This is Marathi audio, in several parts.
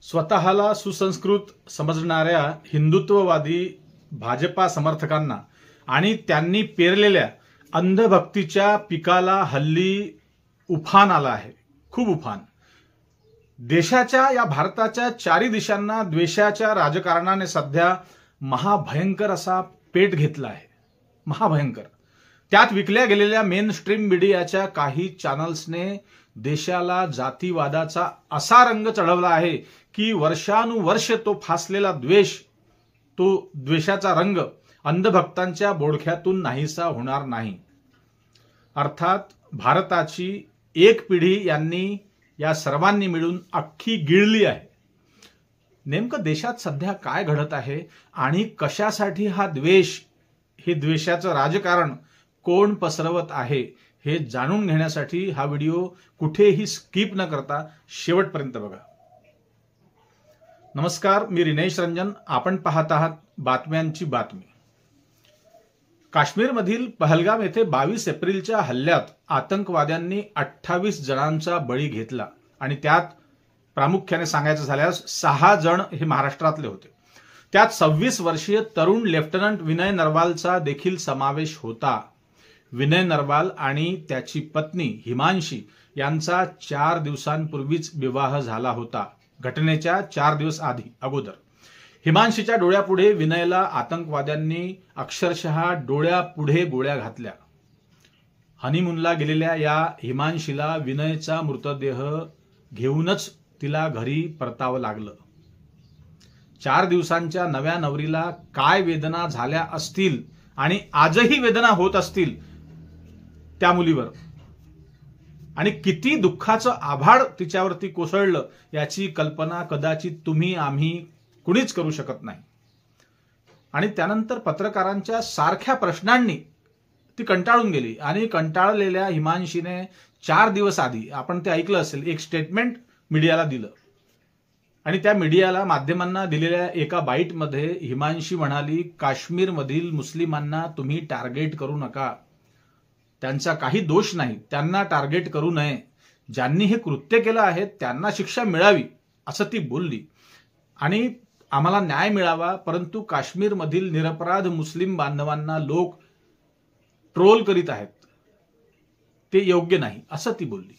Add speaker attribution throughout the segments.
Speaker 1: स्वतःला सुसंस्कृत समजणाऱ्या हिंदुत्ववादी भाजपा समर्थकांना आणि त्यांनी पेरलेल्या अंधभक्तीच्या पिकाला हल्ली उफान आला आहे, खूप उफान। देशाच्या या भारताच्या चारी दिशांना द्वेषाच्या राजकारणाने सध्या महाभयंकर असा पेट घेतला आहे, महाभयंकर। त्यात विकल्या गेलेल्या मेन स्ट्रीम मीडियाच्या काही चॅनल्सने देशाला जातीवादाचा असा रंग चढवला आहे की वर्षानुवर्ष तो फासलेला द्वेष, तो द्वेषाचा रंग अंधभक्तांच्या बोडख्यातून नाहीसा होणार नाही। अर्थात भारताची एक पिढी यांनी या सर्वांनी मिळून अख्खी गिळली आहे। नेमकं देशात सध्या काय घडत आहे आणि कशासाठी हा द्वेष, हे द्वेषाचं राजकारण कोण पसरवत आहे हे जाणून घेण्यासाठी हा व्हिडिओ कुठेही स्किप न करता शेवटपर्यंत बघा। नमस्कार, मी रिनेश रंजन, आपण पाहत आहात बातम्यांची बातमी। काश्मीरमधील पहलगाम येथे 22 एप्रिलच्या हल्ल्यात आतंकवाद्यांनी 28 जणांचा बळी घेतला आणि त्यात प्रामुख्याने सांगायचं झाल्यास 6 जण हे महाराष्ट्रातले होते। त्यात 26 वर्षीय तरुण लेफ्टनंट विनय नरवालचा देखील समावेश होता। विनय नरवाल आणि त्याची पत्नी हिमांशी यांचा 4 दिवसांपूर्वीच विवाह झाला होता, घटनेच्या 4 दिवस अगोदर। हिमांशीच्या डोळ्यापुढे विनयला आतंकवाद्यांनी अक्षरशः डोळ्यापुढे गोळ्या घातल्या। हनीमूनला गेलेल्या या हिमांशीला विनयचा मृतदेह घेऊनच तिला घरी परतावं लागलं। 4 दिवसांच्या नव्या नवरीला काय वेदना झाल्या असतील आणि आजही वेदना होत असतील त्या मुलीवर, आणि किती दुःखाचं आभाळ तिच्यावरती कोसळलं याची कल्पना कदाचित तुम्ही आम्ही कुणीच करू शकत नाही। आणि त्यानंतर पत्रकारांच्या सारख्या प्रश्नांनी ती कंटाळून गेली आणि कंटाळलेल्या हिमांशीने 4 दिवस आधी, आपण ते ऐकलं असेल, एक स्टेटमेंट मीडियाला दिलं आणि त्या मीडियाला, माध्यमांना दिलेल्या एका बाईटमध्ये हिमांशी म्हणाली, काश्मीरमधील मुस्लिमांना तुम्ही टार्गेट करू नका, त्यांचा काही दोष नाही, त्यांना टार्गेट करू नये, ज्यांनी हे कृत्य केलं आहे त्यांना शिक्षा मिळावी असं ती बोलली। आणि आम्हाला न्याय मिळावा, परंतु काश्मीरमधील निरपराध मुस्लिम बांधवांना लोक ट्रोल करीत आहेत, ते योग्य नाही असं ती बोलली।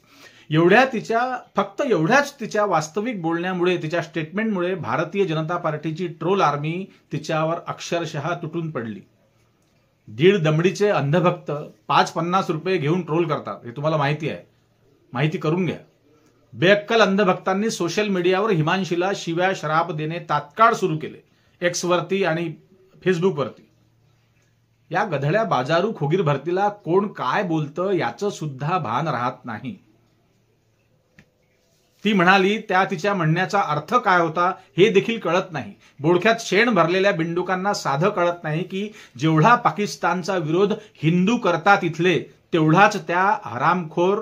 Speaker 1: फक्त एवढ्याच तिच्या वास्तविक बोलण्यामुळे, तिच्या स्टेटमेंटमुळे भारतीय जनता पार्टीची ट्रोल आर्मी तिच्यावर अक्षरशः तुटून पडली। 1.5 दमडीचे अंधभक्त 5-50 रुपये घेऊन ट्रोल करतात, हे तुम्हाला माहिती आहे, माहिती करून घ्या। बेअक्कल अंधभक्तांनी सोशल मीडियावर हिमांशीला शिव्या शराप देणे तात्काळ सुरू केले, एक्स वरती आणि फेसबुकवरती। या गधड्या बाजारू खोगीर भरतीला कोण काय बोलतं याचं सुद्धा भान राहत नाही। ती म्हणाली, त्या तिच्या म्हणण्याचा अर्थ काय होता हे देखील कळत नाही। बोडख्यात शेण भरलेल्या बिंडुकांना साधं कळत नाही की जेवढा पाकिस्तानचा विरोध हिंदू करतात इथले, तेवढाच त्या हरामखोर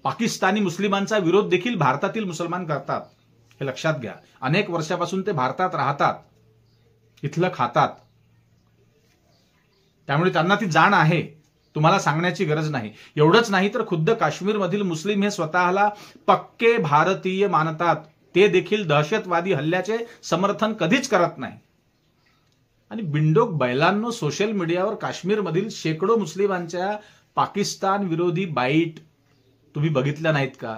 Speaker 1: पाकिस्तानी मुस्लिमांचा विरोध देखील भारतातील मुसलमान करतात, हे लक्षात घ्या। अनेक वर्षापासून ते भारतात राहतात, इथलं खातात, त्यामुळे त्यांना ती जाण आहे, तुम्हाला सांगण्याची गरज नाही। एवढंच नाही तर खुद्द काश्मीरमधील मुस्लिम हे स्वतःला पक्के भारतीय मानतात, ते देखील दहशतवादी हल्ल्याचे समर्थन कधीच करत नाही। आणि बिंडोक बैलांनो, सोशल मीडियावर काश्मीरमधील शेकडो मुस्लिमांच्या पाकिस्तान विरोधी बाईट तुम्ही बघितल्या नाहीत का?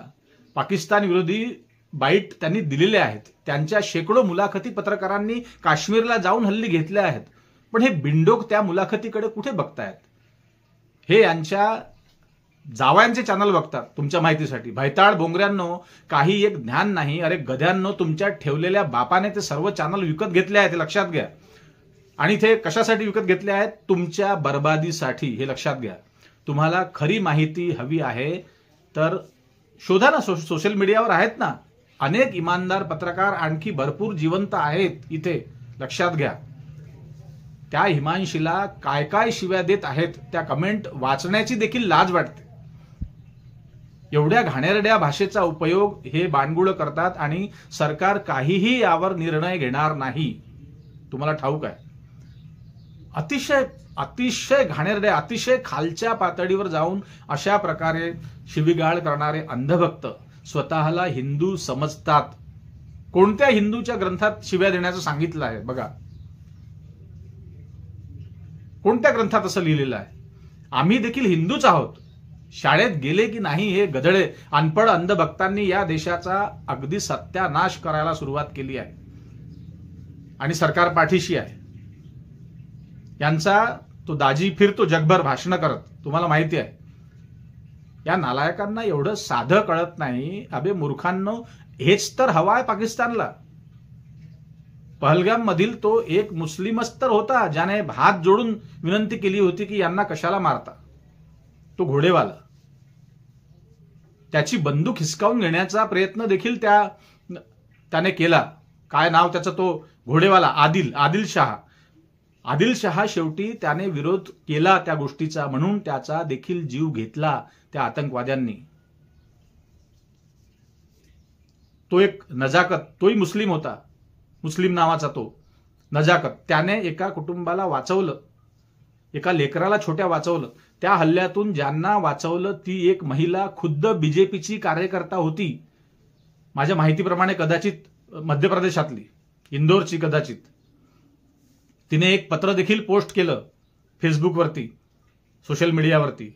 Speaker 1: पाकिस्तान विरोधी बाईट त्यांनी दिलेल्या आहेत, त्यांच्या शेकडो मुलाखती पत्रकारांनी काश्मीरला जाऊन हल्ली घेतल्या आहेत, पण हे बिंडोक त्या मुलाखतीकडे कुठे बघतायत? हे यांच्या जावयांचे चॅनल बघतात। तुमच्या माहितीसाठी, भैताळ बोंगऱ्यांनो, काही एक ज्ञान नाही। अरे गध्यांनो, तुमच्या ठेवलेल्या बापाने ते सर्व चॅनल विकत घेतले आहेत, हे लक्षात घ्या। आणि ते कशासाठी विकत घेतले आहेत? तुमच्या बर्बादीसाठी, हे लक्षात घ्या। तुम्हाला खरी माहिती हवी आहे तर शोधा ना, सोशल मीडियावर आहेत ना, अनेक इमानदार पत्रकार आणखी भरपूर जिवंत आहेत इथे, लक्षात घ्या। त्या हिमांशीला काय काय शिव्या देत आहेत त्या कमेंट वाचण्याची देखील लाज वाटते। एवढ्या घाणेरड्या भाषेचा उपयोग हे बाणगुळ करतात आणि सरकार काहीही यावर निर्णय घेणार नाही, तुम्हाला ठाऊक आहे। अतिशय अतिशय घाणेरड्या, अतिशय खालच्या पातळीवर जाऊन अशा प्रकारे शिवीगाळ करणारे अंधभक्त स्वतःला हिंदू समजतात, कोणत्या हिंदूच्या ग्रंथात शिव्या देण्याचं सांगितलं आहे बघा? कोणत्या ग्रंथात असं लिहिलेलं आहे? आम्ही देखील हिंदूच आहोत. शाळेत गेले की नाही हे गधडे अनपढ अंधभक्तांनी या देशाचा अगदी सत्यानाश करायला सुरुवात केली आहे आणि सरकार पाठीशी आहे. यांचा तो दाजी फिरतो जगभर भाषण करत, तुम्हाला माहिती आहे. या नालायकांना एवढं साधं कळत नाही. अबे मूर्खांनो, हेच तर हवा आहे पाकिस्तानला. पहलगाम मधील तो एक मुस्लिमच तर होता ज्याने हात जोडून विनंती केली होती की यांना कशाला मारता. तो घोडेवाला, त्याची बंदूक हिसकावून घेण्याचा प्रयत्न देखील त्याने केला. काय नाव त्याचं? तो घोडेवाला आदिल शाह. आदिल शहा शेवटी त्याने विरोध केला त्या गोष्टीचा, म्हणून त्याचा देखील जीव घेतला त्या आतंकवाद्यांनी. तो एक नजाकत, तोही मुस्लिम होता, मुस्लिम नावाचा तो नजाकत. त्याने एका कुटुंबाला वाचवलं, एका लेकराला छोट्या वाचवलं. त्या हल्ल्यातून ज्यांना वाचवलं ती एक महिला खुद्द बीजेपीची कार्यकर्ता होती. माझ्या माहितीप्रमाणे कदाचित मध्य प्रदेशातली, इंदोरची कदाचित. तिने एक पत्र देखील पोस्ट केलं फेसबुकवरती, सोशल मीडियावरती,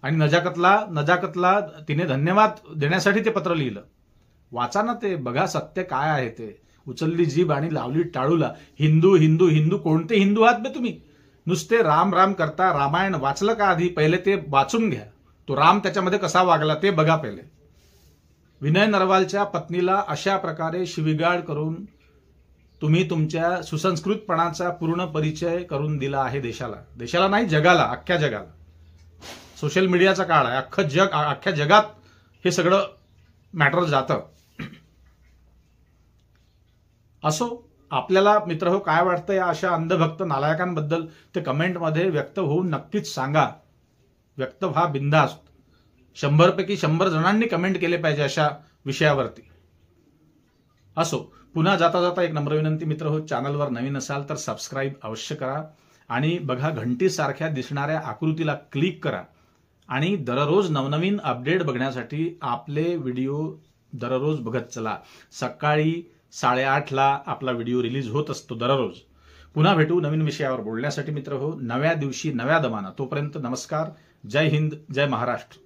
Speaker 1: आणि नजाकतला तिने धन्यवाद देण्यासाठी ते पत्र लिहिलं. वाचा ना ते, बघा सत्य काय आहे ते. उचलली जीभ आणि लावली टाळूला. हिंदू हिंदू हिंदू, कोणते हिंदू आहात बे तुम्ही? नुसते राम राम करता. रामायण वाचलं का आधी? पहिले ते वाचून घ्या. तो राम त्याच्यामध्ये कसा वागला ते बघा पहिले. विनय नरवालच्या पत्नीला अशा प्रकारे शिवीगाळ करून तुम्ही तुमच्या सुसंस्कृतपणाचा पूर्ण परिचय करून दिला आहे देशाला नाही, जगाला, अख्ख्या जगाला. सोशल मीडियाचा काळ आहे. अख्ख्या जगात हे सगळं मॅटर जातं. असो, आपल्याला मित्रहो काय वाटतं या अशा अंधभक्त नालायकांबद्दल ते कमेंटमध्ये व्यक्त होऊन नक्कीच सांगा. व्यक्त व्हा बिंदास्त. 100 पैकी 100 जणांनी कमेंट केले पाहिजे अशा विषयावरती. असो, पुन्हा जाता जाता एक नम्र विनंती मित्रहो, चॅनलवर नवीन असाल तर सबस्क्राईब अवश्य करा आणि बघा घंटीसारख्या दिसणाऱ्या आकृतीला क्लिक करा आणि दररोज नवनवीन अपडेट बघण्यासाठी आपले व्हिडिओ दररोज बघत चला. सकाळी 8:30ला आपला व्हिडिओ रिलीज होत असतो दररोज. पुन्हा भेटू नवीन विषयावर बोलण्यासाठी मित्रहो, नव्या दिवशी नव्या दमानं. तोपर्यंत नमस्कार. जय हिंद, जय महाराष्ट्र.